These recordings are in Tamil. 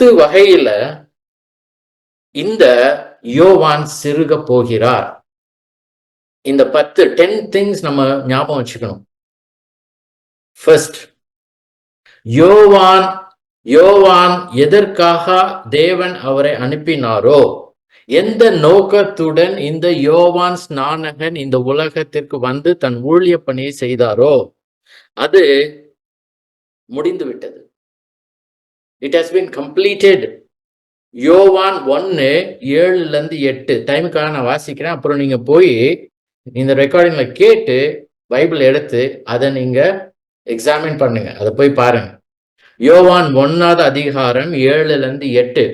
10 வகையில இந்த யோவான் சிறுக போகிறார். இந்த 10 things நம்ம ஞாபகம் வச்சுக்கணும். ஃபர்ஸ்ட், யோவான் எதற்காக தேவன் அவரை அனுப்பினாரோ, எந்த நோக்கத்துடன் இந்த யோவான் ஸ்நானகன் இந்த உலகத்திற்கு வந்து தன் ஊழிய பணியை செய்தாரோ அது முடிந்து விட்டது. It has been completed. யோவான் 1:7-8 டைமுக்காக நான் வாசிக்கிறேன். அப்புறம் நீங்க போய் இந்த ரெக்கார்டிங்ல கேட்டு பைபிள் எடுத்து அதை நீங்க எக்ஸாமின் பண்ணுங்க, அதை போய் பாருங்க. யோவான் 1:7-8.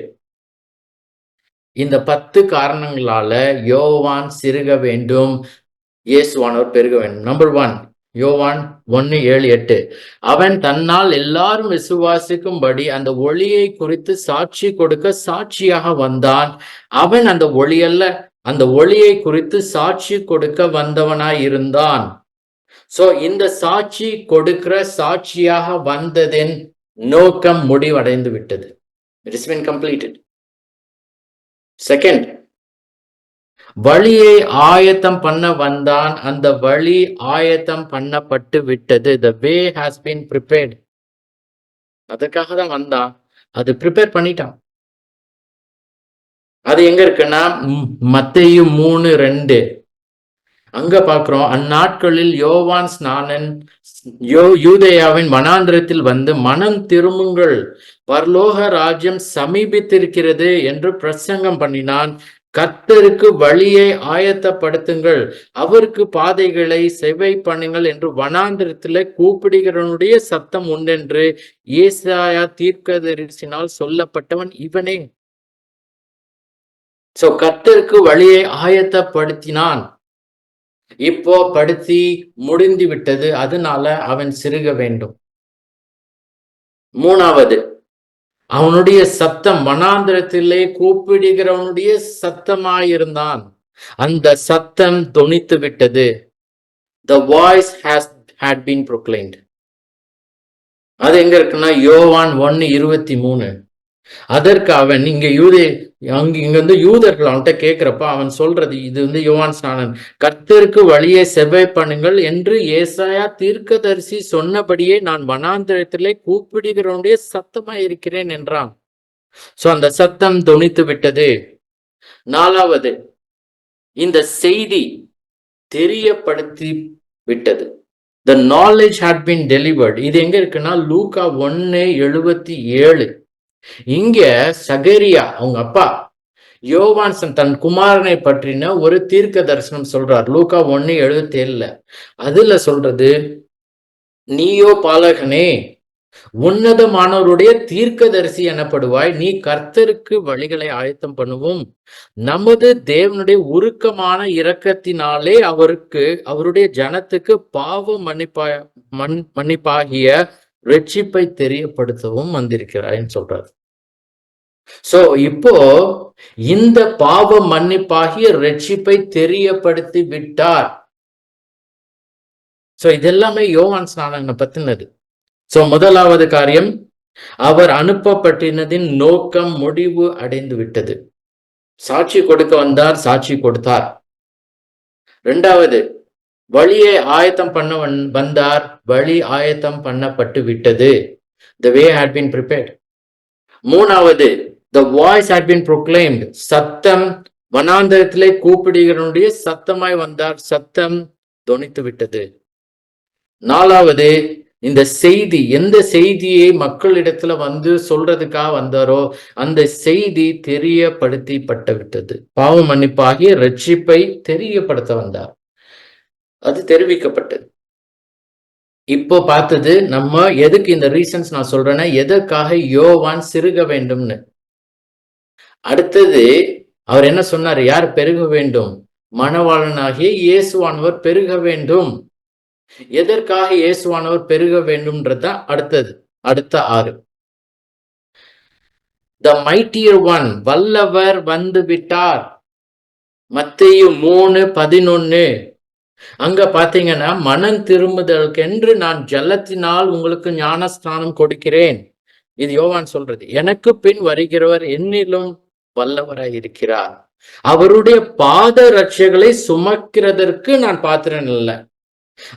இந்த 10 காரணங்களால யோவான் சிறுக வேண்டும், இயேசுவானவர் பெருக வேண்டும். நம்பர் 1, யோவான் 1:7-8. அவன் தன்னால் எல்லாரும் விசுவாசிக்கும்படி அந்த ஒளியை குறித்து சாட்சி கொடுக்க சாட்சியாக வந்தான். அவன் அந்த ஒளி அல்ல, அந்த ஒளியை குறித்து சாட்சி கொடுக்க வந்தவனாய் இருந்தான். சோ இந்த சாட்சி கொடுக்கிற சாட்சியாக வந்ததின் நோக்கம் முடிவடைந்து விட்டது. It has been completed. Second, வழியை ஆயத்தம் பண்ண வந்தான். அந்த வழி ஆயத்தம் பண்ணப்பட்டு விட்டது. The way has been prepared. அதுக்காக தான் வந்தான், அது ப்ரிப்பேர் பண்ணிட்டான். அது எங்க இருக்குன்னா மத்தேயு 3:2 அங்க பாக்குறோம். அந்நாட்களில் யோவான் ஸ்நானன் யூதேயாவின் வனாந்திரத்தில் வந்து மனம் திரும்புங்கள், பரலோக ராஜ்யம் சமீபித்திருக்கிறது என்று பிரசங்கம் பண்ணினான். கர்த்தருக்கு வழியை ஆயத்தப்படுத்துங்கள், அவருக்கு பாதைகளை செவ்வை பண்ணுங்கள் என்று வனாந்திரத்திலே கூப்பிடுகிறவனுடைய சத்தம் உண்டென்று ஏசாயா தீர்க்கதரிசினால் சொல்லப்பட்டவன் இவனே. சோ கர்த்தருக்கு வழியை ஆயத்தப்படுத்தினான். இப்போ படுத்தி முடிந்து விட்டது, அதனால அவன் சிறுக வேண்டும். மூணாவது, அவனுடைய சத்தம் வனாந்திரத்திலே கூப்பிடுகிறவனுடைய சத்தமாயிருந்தான். அந்த சத்தம் தொனித்து விட்டது. The voice had been proclaimed. அது எங்க இருக்குன்னா யோவான் 1:23. அதற்கு அவன் இங்க வந்து யூதர்கள் அவன்கிட்ட கேட்கிறப்ப அவன் சொல்றது, இது வந்து யோவான் ஸ்நானன், கர்த்தருக்கு வழியை செவ்வை பண்ணுங்கள் என்று ஏசாயா தீர்க்கதரிசி சொன்னபடியே நான் வனாந்திரத்திலே கூப்பிடுகிறவனுடைய சத்தமா இருக்கிறேன் என்றான். சோ அந்த சத்தம் தொனித்து விட்டது. நாலாவது, இந்த செய்தி தெரியப்படுத்தி விட்டது. The knowledge had been delivered. இது எங்க இருக்குன்னா லூக்கா 1:77. இங்க சகரியா அவங்க அப்பா யோவான் தன் குமாரனை பற்றின ஒரு தீர்க்க தரிசனம் சொல்றார். லூக்கா 1:77 அதுல சொல்றது, நீயோ பாலகனே, உன்னதமானவருடைய தீர்க்கதரிசி எனப்படுவாய், நீ கர்த்தருக்கு வழிகளை ஆயத்தம் பண்ணுவோம், நமது தேவனுடைய உருக்கமான இரக்கத்தினாலே அவருடைய ஜனத்துக்கு பாவ மன்னிப்பாகிய ரட்சிப்பை தெரியப்படுத்தவும் வந்திருக்கிறாய்ன்னு சொல்றாரு. சோ இப்போ இந்த பாவ மன்னிப்பாகிய ரட்சிப்பை தெரியப்படுத்தி விட்டார். சோ இதெல்லாமே யோவான் ஸ்நானனை பத்தினது. சோ முதலாவது காரியம், அவர் அனுப்பப்பட்டினதின் நோக்கம் முடிவு அடைந்து விட்டது. சாட்சி கொடுக்க வந்தார், சாட்சி கொடுத்தார். இரண்டாவது, வழியை ஆயத்தம் பண்ண வந்தார், வழி ஆயத்தம் பண்ணப்பட்டு விட்டது. The way had been prepared. மூணாவது, the voice had been proclaimed. சத்தம் வனாந்தரத்திலே கூப்பிடுகிறவனுடைய சத்தமாய் வந்தார், சத்தம் தொனித்து விட்டது. நாலாவது, இந்த செய்தி, எந்த செய்தியை மக்களிடத்துல வந்து சொல்றதுக்காக வந்தாரோ அந்த செய்தி தெரியப்படுத்தப்பட்டு விட்டது. பாவ மன்னிப்பாகிய ரட்சிப்பை தெரியப்படுத்த வந்தார், அது தெரிவிக்கப்பட்டது. இப்போ பார்த்தது நம்ம எதுக்கு இந்த ரீசன்ஸ் நான் சொல்றேன்னா, எதற்காக யோவான் சிறுக வேண்டும்னு. அடுத்தது அவர் என்ன சொன்னார், யார் பெருக வேண்டும்? மணவாளனாகிய இயேசுவானவர் பெருக வேண்டும். எதற்காக இயேசுவானவர் பெருக வேண்டும்ன்றத அடுத்த 6. The mightier one, வல்லவர் வந்து விட்டார். மத்தேயு 3:11 அங்க பாத்தீங்கன்னா, மனம் திரும்புதலுக்கென்று நான் ஜலத்தினால் உங்களுக்கு ஞானஸ்தானம் கொடுக்கிறேன். இது யோவான் சொல்றது. எனக்கு பின் வருகிறவர் என்னிலும் வல்லவராய் இருக்கிறார். அவருடைய பாத ரட்சைகளை சுமக்கிறதற்கு நான் பாத்திரன் இல்லை.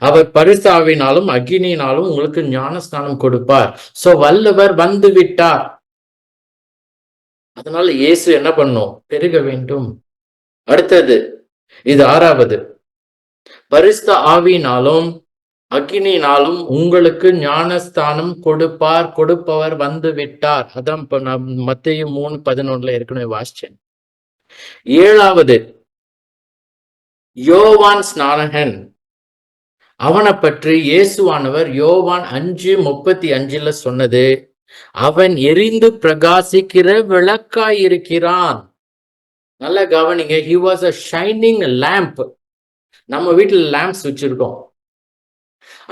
அவர் பரிசாவினாலும் அக்கினியினாலும் உங்களுக்கு ஞானஸ்தானம் கொடுப்பார். சோ வல்லவர் வந்து விட்டார். அதனால இயேசு என்ன பண்ணும்? பெருக வேண்டும். அடுத்தது, இது 6வது, பரிசுத்த ஆவியினாலும் அக்கினியினாலும் உங்களுக்கு ஞானஸ்தானம் கொடுப்பவர் வந்து விட்டார். அதான் இப்ப நான் மத்தேயு 3:11 ஏற்கனவே வாசிச்சேன். 7வது, யோவான் ஸ்நானகன். அவனை பற்றி இயேசுவானவர் யோவான் 5:35 சொன்னது, அவன் எரிந்து பிரகாசிக்கிற விளக்காய் இருக்கிறான். நல்ல கவனிங்க. he was a shining lamp. நம்ம வீட்டுல லேம்ப்ஸ் வச்சிருக்கோம்.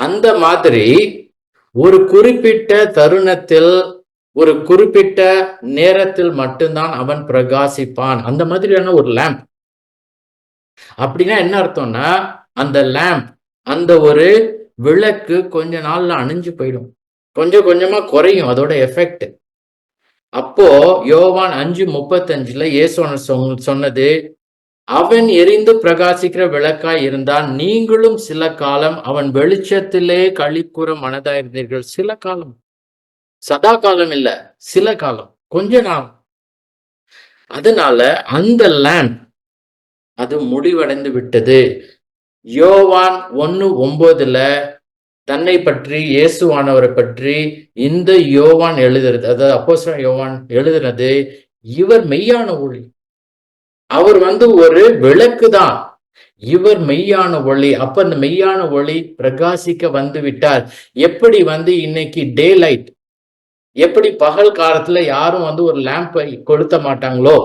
அந்த மாதிரி ஒரு குறிப்பிட்ட தருணத்தில், ஒரு குறிப்பிட்ட நேரத்தில் மட்டும்தான் அவன் பிரகாசிப்பான். அந்த மாதிரியான ஒரு லேம்ப். அப்படின்னா என்ன அர்த்தம்னா, அந்த லேம்ப், அந்த ஒரு விளக்கு கொஞ்ச நாள்ல அணிஞ்சு போயிடும், கொஞ்சம் கொஞ்சமா குறையும் அதோட எஃபெக்ட். அப்போ யோவான் 5:35 இயேசு சொன்னது, அவன் எரிந்து பிரகாசிக்கிற விளக்காய் இருந்தான், நீங்களும் சில காலம் அவன் வெளிச்சத்திலே களிப்புற மனதாயிருந்தீர்கள். சில காலம், சதா காலம் இல்ல, சில காலம், கொஞ்ச நாள். அதனால அந்த லேம்ப் அது முடிவடைந்து விட்டது. யோவான் 1:9 தன்னை பற்றி, இயேசுவானவரை பற்றி இந்த யோவான் எழுதுறது, அதாவது அப்போஸ்தலன் யோவான் எழுதுறது, இவர் மெய்யான ஒளி, அவர் ஒரு விளக்கு தான், இவர் மெய்யான ஒளி. அப்ப அந்த மெய்யான ஒளி பிரகாசிக்க வந்து விட்டார். எப்படி இன்னைக்கு டே லைட், எப்படி பகல் காலத்துல யாரும் ஒரு லேம்பை கொளுத்த மாட்டாங்களோ,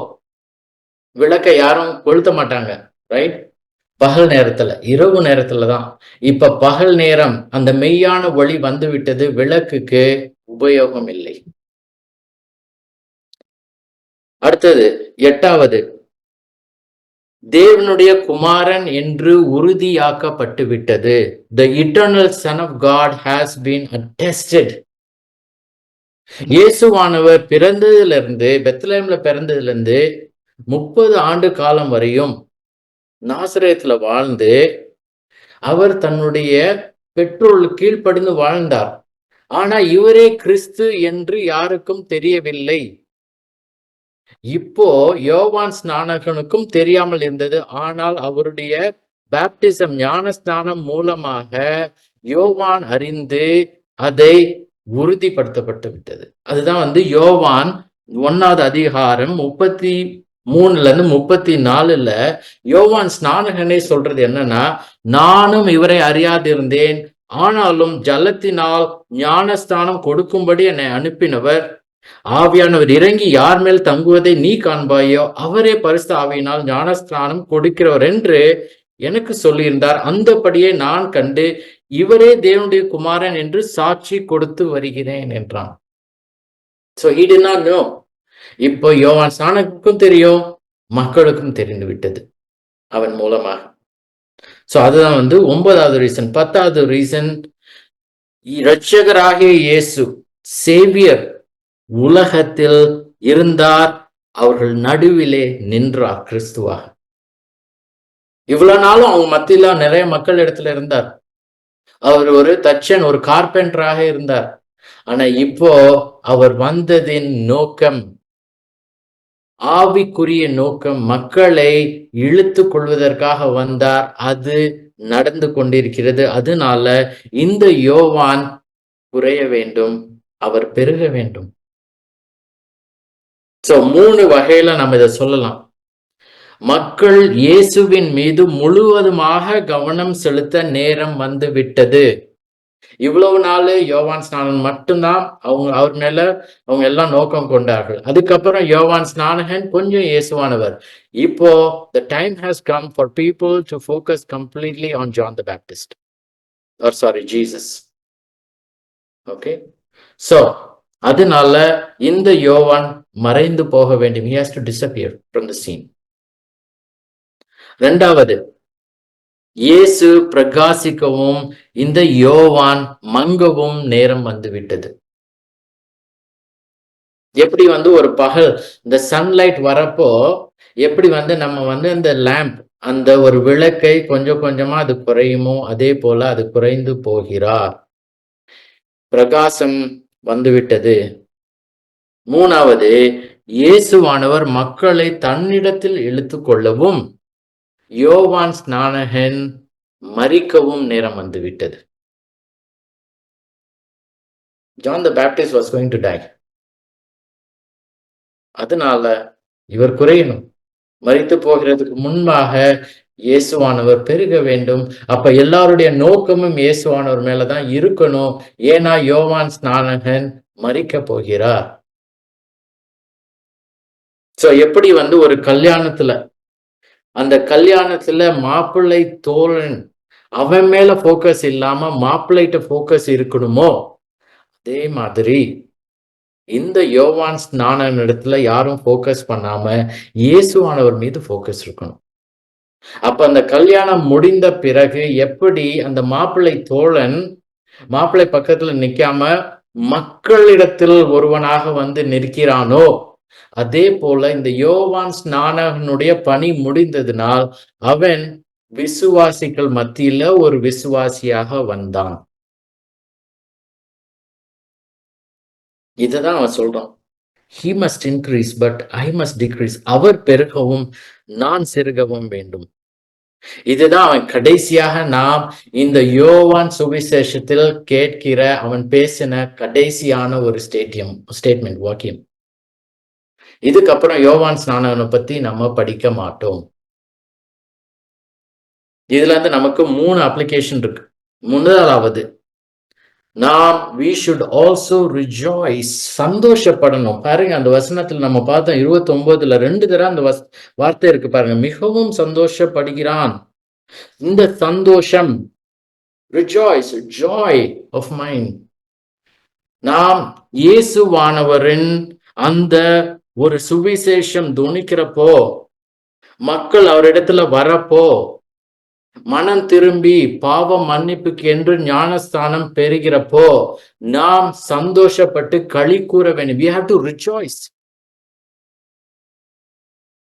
விளக்கை யாரும் கொளுத்த மாட்டாங்க, ரைட்? பகல் நேரத்துல, இரவு நேரத்துல தான். இப்ப பகல் நேரம் அந்த மெய்யான ஒளி வந்து விட்டது, விளக்குக்கு உபயோகம் இல்லை. அடுத்தது 8வது, தேவனுடைய குமாரன் என்று உறுதியாக்கப்பட்டு விட்டது. The eternal Son of God has been attested. இயேசுவானவர் பிறந்ததிலிருந்து, பெத்லஹேம்ல பிறந்ததிலிருந்து 30 ஆண்டு காலம் வரையும் நாசரேத்துல வாழ்ந்து அவர் தன்னுடைய பெற்றோர் கீழ்ப்படிந்து வாழ்ந்தார். ஆனா இவரே கிறிஸ்து என்று யாருக்கும் தெரியவில்லை. இப்போ யோவான் ஸ்நானகனுக்கும் தெரியாமல் இருந்தது. ஆனால் அவருடைய பேப்டிசம், ஞானஸ்நானம் மூலமாக யோவான் அறிந்து அதை உறுதிப்படுத்தப்பட்டு விட்டது. அதுதான் யோவான் 1வது அதிகாரம் 33 34 யோவான் ஸ்நானகனே சொல்றது என்னன்னா, நானும் இவரை அறியாதிருந்தேன், ஆனாலும் ஜலத்தினால் ஞானஸ்தானம் கொடுக்கும்படி என்னை அனுப்பினவர், ஆவியானவர் இறங்கி யார் மேல் தங்குவதை நீ காண்பாயோ அவரே பரிசுத்த ஆவியினால் ஞானஸ்தானம் கொடுக்கிறவர் என்று எனக்கு சொல்லியிருந்தார். அந்தபடியே நான் கண்டு இவரே தேவனுடைய குமாரன் என்று சாட்சி கொடுத்து வருகிறேன் என்றான். So he did not know. இப்போ யோவான் ஸ்நானகனுக்கும் தெரியும், மக்களுக்கும் தெரிந்து விட்டது அவன் மூலமாக. சோ அதுதான் 9வது ரீசன். 10வது ரீசன், இரட்சகராகிய இயேசு, சேவியர் உலகத்தில் இருந்தார், அவர்கள் நடுவிலே நின்றார் கிறிஸ்துவாக. இவ்வளவு நாளும் அவங்க மத்தியில நிறைய மக்கள் இடத்துல இருந்தார். அவர் ஒரு தச்சன், ஒரு கார்பெண்டராக இருந்தார். ஆனா இப்போ அவர் வந்ததின் நோக்கம், ஆவிக்குரிய நோக்கம், மக்களை இழுத்து கொள்வதற்காக வந்தார். அது நடந்து கொண்டிருக்கிறது. அதனால இந்த யோவான் குறைய வேண்டும், அவர் பெருக வேண்டும். சோ 3 வகையில நம்ம இதை சொல்லலாம். மக்கள் இயேசுவின் மீது முழுவதுமாக கவனம் செலுத்த நேரம் வந்து விட்டது. இவ்வளவு நாள் யோவான் ஸ்நானன் மட்டும்தான் அவர் மேல அவங்க எல்லாம் நோக்கம் கொண்டார்கள். அதுக்கப்புறம் யோவான் ஸ்நானகன் கொஞ்சம் இயேசுவானவர். இப்போ the time has come for people to focus completely on John the Baptist, or sorry, Jesus. Okay, so அதனால இந்த யோவான் மறைந்து போக வேண்டும். He has to disappear from the scene. 2வது, இயேசு பிரகாசிக்கவும் இந்த யோவான் மங்கவும் நேரம் வந்துவிட்டது. எப்படி ஒரு பகல் இந்த சன்லைட் வரப்போ எப்படி நம்ம இந்த லேம்ப் அந்த ஒரு விளக்கை கொஞ்சம் கொஞ்சமா அது குறையுமோ அதே போல அது குறைந்து போகிறார். பிரகாசம் வந்துவிட்டது. மூணாவது, இயேசுவானவர் மக்களை தன்னிடத்தில் இழுத்து கொள்ளவும் யோவான் ஸ்நானகன் மரிக்கவும் நேரம் வந்துவிட்டது. John the Baptist was going to die. அதனால இவர் குறையணும். மரித்து போகிறதுக்கு முன்பாக இயேசுவானவர் பெருக வேண்டும். அப்ப எல்லாருடைய நோக்கமும் இயேசுவானவர் மேலதான் இருக்கணும். ஏன்னா யோவான் ஸ்நானகன் மரிக்க போகிறார். சோ எப்படி ஒரு கல்யாணத்துல அந்த கல்யாணத்துல மாப்பிள்ளை தோழன் அவன் மேல போக்கஸ் இல்லாம மாப்பிள்ளைட்ட போக்கஸ் இருக்கணுமோ அதே மாதிரி இந்த யோவான் ஸ்நானன் இடத்துல யாரும் போக்கஸ் பண்ணாம இயேசுவானவர் மீது போக்கஸ் இருக்கணும். அப்ப அந்த கல்யாணம் முடிந்த பிறகு எப்படி அந்த மாப்பிள்ளை தோழன் மாப்பிள்ளை பக்கத்துல நிக்காம மக்களிடத்தில் ஒருவனாக நிற்கிறானோ அதே போல இந்த யோவான் ஸ்நானகனுடைய பணி முடிந்ததினால் அவன் விசுவாசிகள் மத்தியில ஒரு விசுவாசியாக வந்தான். இதுதான் அவன் சொல்றான். He must increase, but I must decrease. அவர் பெருகவும் நான் சிறுகவும் வேண்டும். இதுதான் அவன் கடைசியாக நாம் இந்த யோவான் சுவிசேஷத்தில் கேட்கிற அவன் பேசின கடைசியான ஒரு ஸ்டேட்மெண்ட் வாக்கியம். இதுக்கப்புறம் யோவான் ஸ்நானகனை பத்தி நம்ம படிக்க மாட்டோம். இதுல நமக்கு 3 அப்ளிகேஷன் இருக்கு. முதலாவது, நாம் we should also rejoice, சந்தோஷப்படணும். பாருங்க அந்த வசனத்துல நம்ம பார்த்தோம் 29ல 2 தடவை அந்த வார்த்தை இருக்கு பாருங்க, மிகவும் சந்தோஷப்படுகிறான். இந்த சந்தோஷம் rejoice, joy of mine. நாம் இயேசுவானவரின் அந்த ஒரு சுவிசேஷம் துணிக்கிறப்போ மக்கள் அவரிடத்துல வரப்போ மனம் திரும்பி பாவ மன்னிப்புக்கு என்று ஞானஸ்தானம் பெறுகிறப்போ நாம் சந்தோஷப்பட்டு களி கூற வேண்டும். We have to rejoice.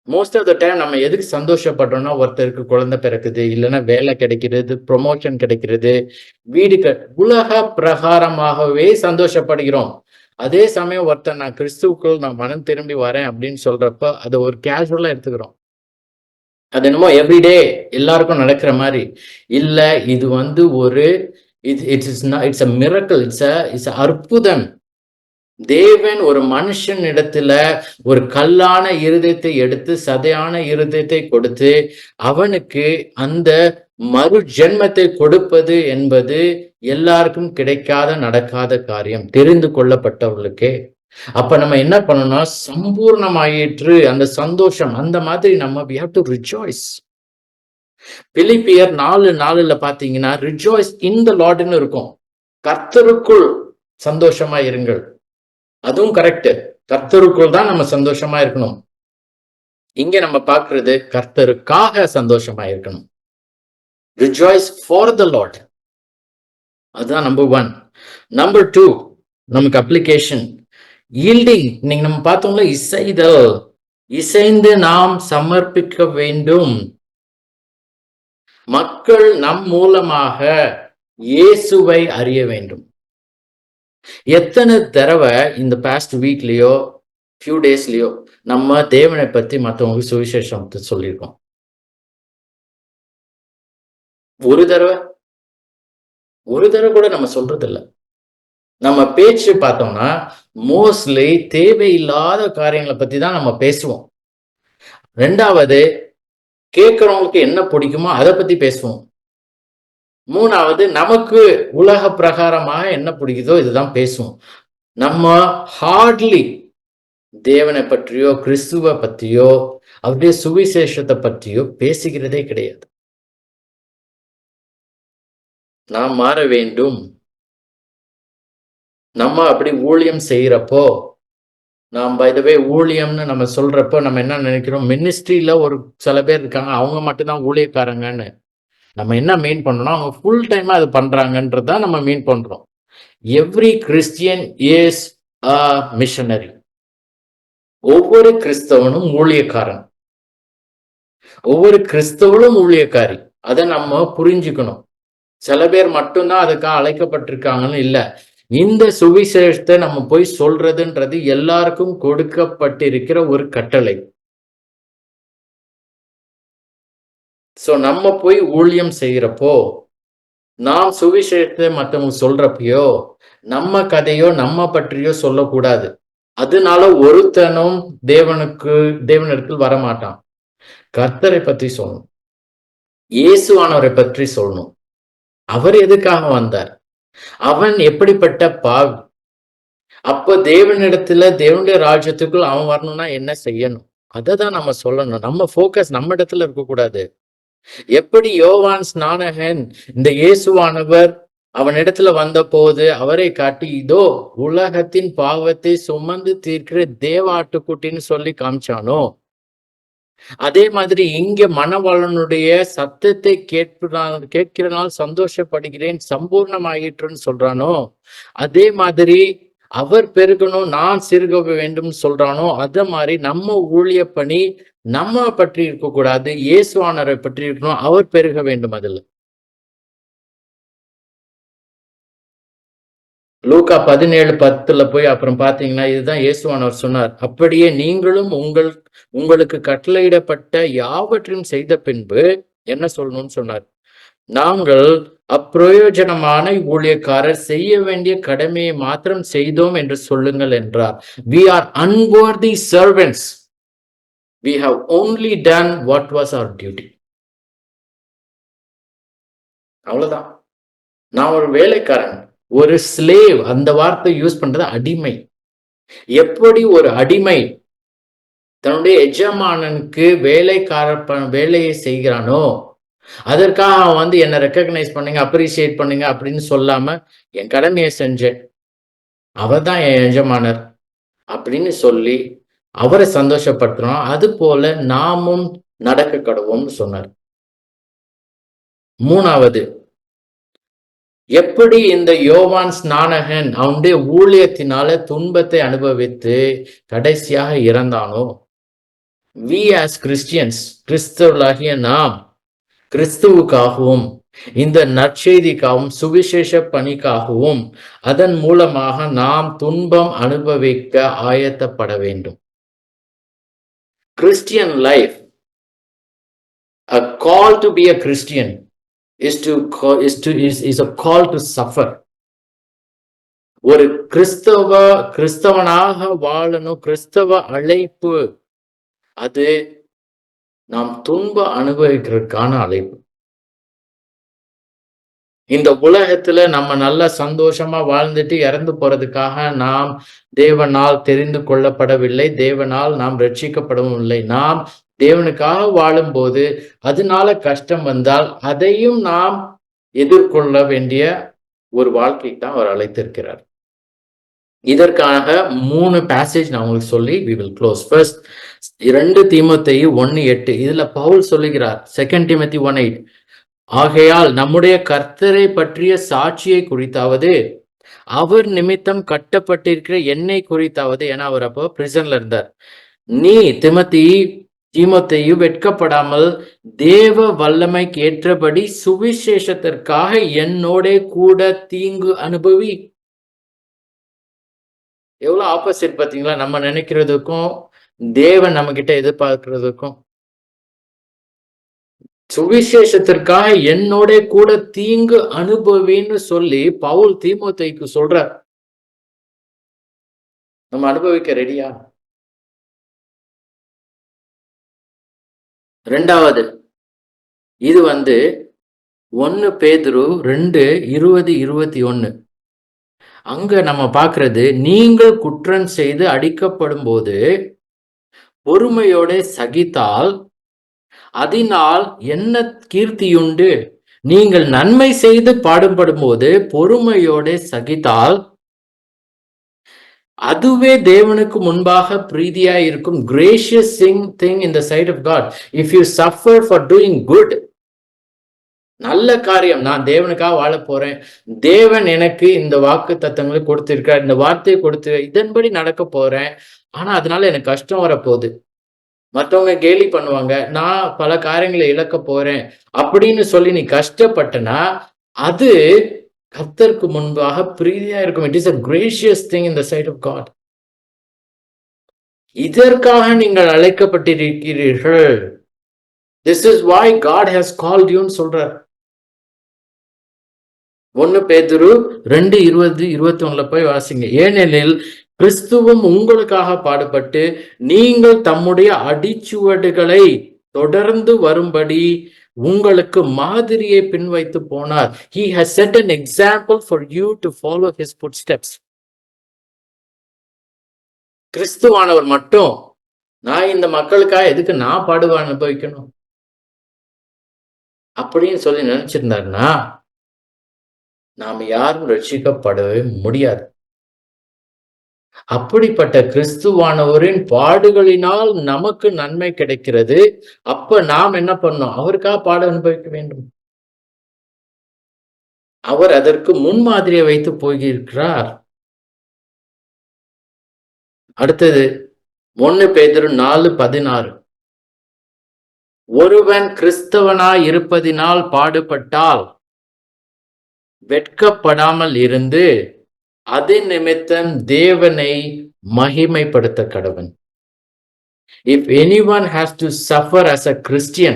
Most of the time நம்ம எதுக்கு சந்தோஷப்படுறோம்னா ஒருத்தருக்கு குழந்தை பிறக்குது, இல்லைன்னா வேலை கிடைக்கிறது, ப்ரொமோஷன் கிடைக்கிறது, வீடு உலக பிரகாரமாகவே சந்தோஷப்படுகிறோம். அதே சமயம் ஒருத்தர் நான் கிறிஸ்துவுக்குள் நான் மனம் திரும்பி வரேன் அப்படின்னு சொல்றப்ப அதை ஒரு கேஷுவலா எடுத்துக்கிறோம். அது என்னமோ எவ்ரிடே எல்லாருக்கும் நடக்கிற மாதிரி இல்ல. இது ஒரு இட்ஸ் அ மிரக்கிள், இட்ஸ் அற்புதம். தேவன் ஒரு மனுஷன் இடத்துல ஒரு கல்லான இருதயத்தை எடுத்து சதையான இருதயத்தை கொடுத்து அவனுக்கு அந்த மறு ஜென்மத்தை கொடுப்பது என்பது எல்லாருக்கும் கிடைக்காத நடக்காத காரியம், தெரிந்து கொள்ளப்பட்டவர்களுக்கே. அப்ப நம்ம என்ன பண்ணணும், சம்பூர்ணமாயிற்று அந்த சந்தோஷம் அந்த மாதிரி நம்ம we have to rejoice. பிலிப்பியர் 4:4 பாத்தீங்கன்னா rejoice in the Lordன்னு இருக்கும். கர்த்தருக்குள் சந்தோஷமா இருங்கள். அதுவும் கரெக்ட், கர்த்தருக்குள் தான் நம்ம சந்தோஷமா இருக்கணும். இங்க நம்ம பாக்குறது கர்த்தருக்காக சந்தோஷமா இருக்கணும். Rejoice for the Lord. அதுதான் நம்பர் 1. நம்பர் 2 நமக்கு அப்ளிகேஷன் yielding. நீங்க நம்ம பார்த்தோம்ல இசைதல், இசைந்து நாம் சமர்ப்பிக்க வேண்டும். மக்கள் நம் மூலமாக இயேசுவை அறிய வேண்டும். எத்தனை தடவை இந்த பாஸ்ட் வீக்லயோ ஃபியூ டேஸ்லயோ நம்ம தேவனை பத்தி மற்றவங்களுக்கு சுவிசேஷம் சொல்லியிருக்கோம்? ஒரு தடவை கூட நம்ம சொல்றது இல்லை. நம்ம பேச்சு பார்த்தோம்னா மோஸ்ட்லி தேவையில்லாத காரியங்களை பத்தி தான் நம்ம பேசுவோம். 2வது, கேட்கிறவங்களுக்கு என்ன பிடிக்குமோ அதை பத்தி பேசுவோம். 3வது, நமக்கு உலக பிரகாரமாக என்ன பிடிக்குதோ இதுதான் பேசுவோம். நம்ம ஹார்ட்லி தேவனை பற்றியோ கிறிஸ்துவ பற்றியோ அவருடைய சுவிசேஷத்தை பற்றியோ பேசுகிறதே கிடையாது. நாம் மாற வேண்டும். நம்ம அப்படி ஊழியம் செய்யறப்போ, நாம் பை த வே ஊழியம்னு நம்ம சொல்றப்போ நம்ம என்ன நினைக்கிறோம், மினிஸ்ட்ரியில ஒரு சில பேர் இருக்காங்க அவங்க மட்டும்தான் ஊழியக்காரங்கன்னு. நம்ம என்ன மீன் பண்றோம்னா அவங்க ஃபுல் டைமா அது பண்றாங்கன்றதான் நம்ம மீன் பண்றோம். Every Christian is a missionary. ஒவ்வொரு கிறிஸ்தவனும் ஊழியக்காரன், ஒவ்வொரு கிறிஸ்தவனும் ஊழியக்காரி. அதை நம்ம புரிஞ்சுக்கணும். சில பேர் மட்டும்தான் அதுக்காக அழைக்கப்பட்டிருக்காங்கன்னு இல்ல. இந்த சுவிசேஷத்தை நம்ம போய் சொல்றதுன்றது எல்லாருக்கும் கொடுக்கப்பட்டிருக்கிற ஒரு கட்டளை. சோ நம்ம போய் ஊழியம் செய்யறப்போ, நாம் சுவிசேஷத்தை மத்தவங்க சொல்றப்பயோ, நம்ம கதையோ நம்ம பற்றியோ சொல்லக்கூடாது. அதனால ஒருத்தனும் தேவனிடத்தில் வரமாட்டான். கர்த்தரை பற்றி சொல்லணும், இயேசுவானவரை பற்றி சொல்லணும். அவர் எதுக்காக வந்தார், அவன் எப்படிப்பட்ட பாவி, அப்ப தேவனிடத்துல தேவனுடைய ராஜ்யத்துக்குள் அவன் வரணும்னா என்ன செய்யணும், அதை தான் நம்ம சொல்லணும். நம்ம போக்கஸ் நம்ம இடத்துல இருக்கக்கூடாது. எப்படி யோவான் ஸ்நானகன் இந்த இயேசுவானவர் அவனிடத்துல வந்த போது அவரை காட்டி, இதோ உலகத்தின் பாவத்தை சுமந்து தீர்க்கிற தேவ ஆட்டுக்குட்டின்னு சொல்லி காமிச்சானோ, அதே மாதிரி இங்க மணவாளனுடைய சத்தத்தை கேட்கிறனால் சந்தோஷப்படுகிறேன், சம்பூர்ணமாயிற்றுன்னு சொல்றானோ, அதே மாதிரி அவர் பெருகணும் நான் சிறுக வேண்டும் சொல்றானோ, அத மாதிரி நம்ம ஊழிய பணி நம்ம பற்றி இருக்கக்கூடாது, இயேசுவானவரை பற்றி இருக்கணும், அவர் பெருக வேண்டும். அதுல லூக்கா 17:10 போய் அப்புறம் பாத்தீங்கன்னா இதுதான் இயேசுவானவர் சொன்னார், அப்படியே நீங்களும் உங்களுக்கு கட்டளையிடப்பட்ட யாவற்றையும் செய்த பின்பு என்ன சொல்லணும்னு சொன்னார், நாங்கள் அப்பிரயோஜனமான ஊழியக்காரர் செய்ய வேண்டிய கடமையை மாத்திரம் செய்தோம் என்று சொல்லுங்கள் என்றார். We are unworthy servants. We have only done what was our duty. அவ்வளவுதான். நான் ஒரு வேலைக்காரன், ஒரு ஸ்லேவ். அந்த வார்த்தை யூஸ் பண்றது அடிமை. எப்படி ஒரு அடிமை தன்னுடைய எஜமானனுக்கு வேலையை செய்கிறானோ, அதற்காக அவன் என்ன ரெக்கக்னைஸ் பண்ணுங்க, அப்ரிசியேட் பண்ணுங்க அப்படின்னு சொல்லாம என் கடமையை செஞ்சேன், அவர் தான் என் எஜமானர் அப்படின்னு சொல்லி அவரை சந்தோஷப்படுத்துறோம். அது போல நாமும் நடக்க கடவோம்னு சொன்னார். மூணாவது, எப்படி இந்த யோவான் ஸ்நானகன் அவனுடைய ஊழியத்தினால துன்பத்தை அனுபவித்து கடைசியாக இறந்தானோ, we as Christians, கிறிஸ்தவர்களாகிய நாம் கிறிஸ்துவுக்காகவும் இந்த நற்செய்திக்காகவும் சுவிசேஷ பணிக்காகவும் அதன் மூலமாக நாம் துன்பம் அனுபவிக்க ஆயத்தப்பட வேண்டும். Christian life, a call to be a Christian is a call to suffer. ஒரு கிறிஸ்தவனாக வாழணும், கிறிஸ்தவ அழைப்பு அது நாம் துன்ப அனுபவிக்கிறதுக்கான அழைப்பு. இந்த உலகத்துல நம்ம நல்ல சந்தோஷமா வாழ்ந்துட்டு இறந்து போறதுக்காக நாம் தேவனால் தெரிந்து கொள்ளப்படவில்லை, தேவனால் நாம் ரட்சிக்கப்படவும் இல்லை. நாம் தேவனுக்காக வாழும்போது அதனால கஷ்டம் வந்தால் அதையும் நாம் எதிர்கொள்ள வேண்டிய ஒரு வாழ்க்கை தான் அவர் அழைத்திருக்கிறார். இதற்காக 3 பேசேஜ் நான் உங்களுக்கு சொல்லி we will close. First 2 தீமோத்தேயு 1:8. இதுல பவுல் சொல்லுகிறார், 2 Timothy 1:8, ஆகையால் நம்முடைய கர்த்தரை பற்றிய சாட்சியை குறித்தாவது அவர் நிமித்தம் கட்டப்பட்டிருக்கிற என்னை குறித்தாவது, ஏன்னா அவர் அப்போ பிரிசன்ல இருந்தார், நீ தீமோத்தேயு வெட்கப்படாமல் தேவ வல்லமைக்கு ஏற்றபடி சுவிசேஷத்திற்காக என்னோட கூட தீங்கு அனுபவி. எவ்வளவு ஆப்போசிட் பாத்தீங்களா, நம்ம நினைக்கிறதுக்கும் தேவன் நம்ம கிட்ட எதிர்பார்க்கிறதுக்கும். சுவிசேஷத்திற்காக என்னோட கூட தீங்கு அனுபவின்னு சொல்லி பவுல் தீமோத்தேயுக்கு சொல்றார். நம்ம அனுபவிக்க ரெடியா? ரெண்டாவது, இது 1 பேதுரு 2:20-21. அங்க நம்ம பார்க்கிறது, நீங்கள் குற்றம் செய்து அடிக்கப்படும் போது பொறுமையோட சகித்தால் அதனால் என்ன கீர்த்தியுண்டு, நீங்கள் நன்மை செய்து பாடுபடும் போது பொறுமையோட சகித்தால் அதுவே தேவனுக்கு முன்பாக பிரீதியா இருக்கும். gracious thing in the sight of God. If you suffer for doing good, நல்ல காரியம், நான் தேவனுக்காக வாழ போறேன், தேவன் எனக்கு இந்த வாக்கு தத்தங்களை கொடுத்திருக்கார், இந்த வார்த்தையை கொடுத்து இதன்படி நடக்க போறேன், ஆனா அதனால எனக்கு கஷ்டம் வரப்போகுது. மத்தவங்க கேலி பண்ணுவாங்க. நான் பல காரியங்களை இழக்க போறேன். அப்படின்னு சொல்லி நீ கஷ்டப்பட்டனா, அது கர்த்தருக்கு முன்பாக பிரீதியா இருக்கும். It is a gracious thing in the sight of God. இதற்காக நீங்கள் அழைக்கப்பட்டிருக்கிறீர்கள். This is why God has called you ன்னு சொல்றார். 1 பேதுரு 2:20, 21 போய் வாசிங்க. ஏனெனில் கிறிஸ்துவும் உங்களுக்காக பாடுபட்டு நீங்கள் தம்முடைய அடிச்சுவடுகளை தொடர்ந்து வரும்படி உங்களுக்கு மாதிரியை பின்வைத்து போனார். He has set an example for you to follow his footsteps. கிறிஸ்துவானவர் மட்டும் நான் இந்த மக்களுக்காக எதுக்கு நான் பாடுவ அனுபவிக்கணும் அப்படின்னு சொல்லி நினைச்சிருந்தாருன்னா நாம யாரும் ரட்சிக்கப்படவே முடியாது. அப்படிப்பட்ட கிறிஸ்துவானவரின் பாடுகளினால் நமக்கு நன்மை கிடைக்கிறது. அப்ப நாம் என்ன பண்ணோம்? அவருக்காக பாடு அனுபவிக்க வேண்டும். அவர் அதற்கு முன்மாதிரியை வைத்து போயிருக்கிறார். அடுத்தது 1 பேதுரு 4:16. ஒருவன் கிறிஸ்தவனாய் இருப்பதினால் பாடுபட்டால் வெட்கப்படாமல் இருந்து அதன் நிமித்தம் தேவனை மகிமைப்படுத்த கடவன். If anyone has to suffer as a Christian,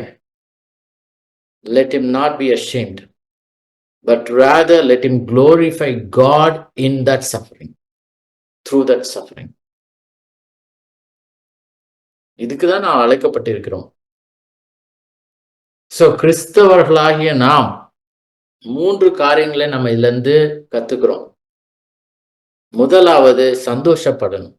let him not be ashamed, but rather let him glorify God in that suffering, through that suffering. இதுக்குதான் நான் அழைக்கப்பட்டிருக்கிறோம். சோ கிறிஸ்தவர்களாகிய நாம் 3 காரியங்களை நம்ம இதுல இருந்து கத்துக்கிறோம். முதலாவது சந்தோஷப்படணும்.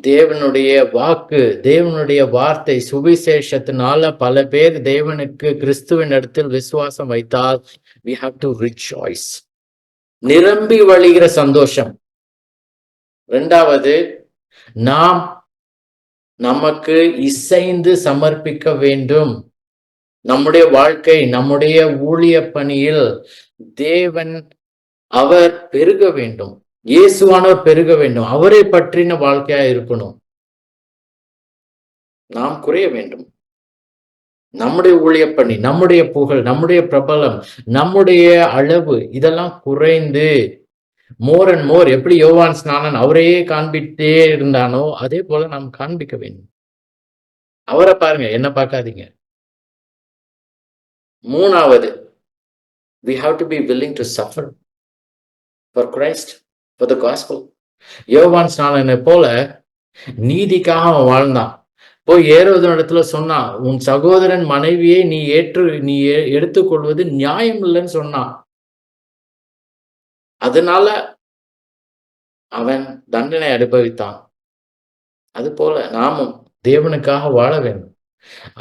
தேவனுடைய வாக்கு, தேவனுடைய வார்த்தை, சுவிசேஷத்தினால பல பேர் தேவனுக்கு கிறிஸ்துவின் இடத்தில் விசுவாசம் வைத்தால் we have to rejoice. நிரம்பி வழிகிற சந்தோஷம். இரண்டாவது, நாம் நமக்கு இசைந்து சமர்ப்பிக்க வேண்டும். நம்முடைய வாழ்க்கை, நம்முடைய ஊழிய பணியில் தேவன் அவர் பெருக வேண்டும். இயேசுவானவர் பெருக வேண்டும். அவரை பற்றின வாழ்க்கையா இருக்கணும். நாம் குறைய வேண்டும். நம்முடைய ஊழிய பணி, நம்முடைய புகழ், நம்முடைய பிரபலம், நம்முடைய அளவு இதெல்லாம் குறைந்து மோர் அண்ட் மோர் எப்படி யோவான் ஸ்நானன் அவரையே காண்பிட்டே இருந்தானோ அதே போல நாம் காண்பிக்க வேண்டும். அவரை பாருங்க, என்ன பார்க்காதீங்க. மூணாவது, we have to be willing to suffer for Christ, for the gospel. யோவான் ஸ்நானனை போல நீதிக்காக அவன் வாழ்ந்தான். போய் ஏரோது இடத்துல சொன்னான், உன் சகோதரன் மனைவியை நீ எடுத்துக்கொள்வது நியாயம் இல்லைன்னு சொன்னான். அதனால அவன் தண்டனை அனுபவித்தான். அது போல நாமும் தேவனுக்காக வாழ வேண்டும்.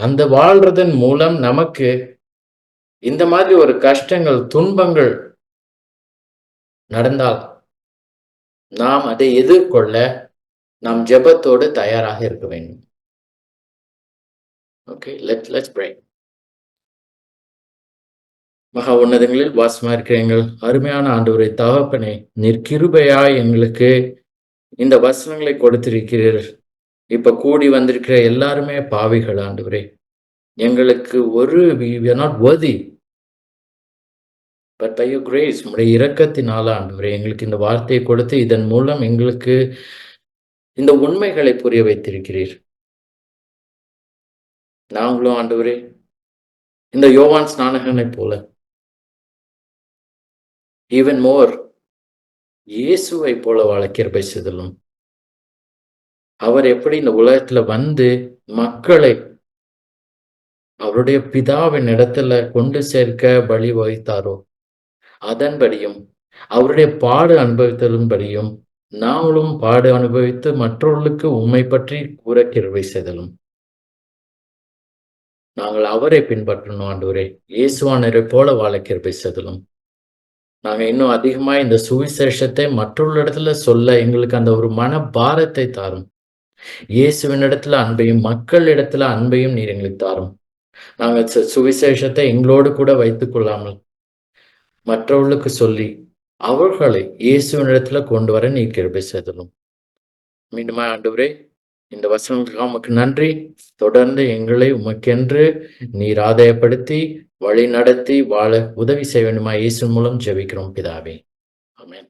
அந்த வாழ்றதன் மூலம் நமக்கு இந்த மாதிரி ஒரு கஷ்டங்கள், துன்பங்கள் நடந்தால் நாம் அதை எதிர்கொள்ள நாம் ஜெபத்தோடு தயாராக இருக்க வேண்டும். Okay, let's pray. மகா உன்னதங்களில் வாசமா இருக்கிற எங்கள் அருமையான ஆண்டவரே, தகப்பனே, நீர் கிருபையாய் எங்களுக்கு இந்த வசனங்களை கொடுத்திருக்கிறீர். இப்ப கூடி வந்திருக்கிற எல்லாருமே பாவிகள் ஆண்டவரே. எங்களுக்கு we are not worthy, but by your grace, உம்முடைய இரக்கத்தினால ஆண்டவரே எங்களுக்கு இந்த வார்த்தையை கொடுத்து இதன் மூலம் எங்களுக்கு இந்த உண்மைகளை புரிய வைத்திருக்கிறீர். நாங்களும் ஆண்டவரே இந்த யோவான் ஸ்நானகனை போல ஈவன் மோர் இயேசுவை போல வாழ கிருபை செய்தலும். அவர் எப்படி இந்த உலகத்துல வந்து மக்களை அவருடைய பிதாவின் இடத்துல கொண்டு சேர்க்க வழி வகித்தாரோ அதன்படியும் அவருடைய பாடு அனுபவித்தலும்படியும் நாங்களும் பாடு அனுபவித்து மற்றவர்களுக்கு உண்மை பற்றி கூற கிருபை செய்தலும். நாங்கள் அவரை பின்பற்றணும் ஆண்டவரே. இயேசுவானரை போல வாழ கிருபை செய்தலும். நாங்க இன்னும் அதிகமா இந்த சுவிசேஷத்தை மற்றொரு இடத்துல சொல்ல எங்களுக்கு அந்த ஒரு மன பாரத்தை தாரும். இயேசுவின் இடத்துல அன்பையும் மக்கள் இடத்துல அன்பையும் நீர் எங்களுக்கு தாரும். நாங்க சுவிசேஷத்தை எங்களோடு கூட வைத்துக் கொள்ளாமல் மற்றவர்களுக்கு சொல்லி அவர்களை இயேசுவின் இடத்துல கொண்டு வர நீர் கிருபை செய்தலும். மீண்டுமா ஆண்டவரே, இந்த வசனங்களுக்காக உமக்கு நன்றி. தொடர்ந்து எங்களை உமக்கென்று நீர் ஆதாயப்படுத்தி வழி நடத்தி வாழ உதவி செய்ய வேண்டுமா இயேசு மூலம் ஜெபிக்கிறோம் பிதாவே. ஆமென்.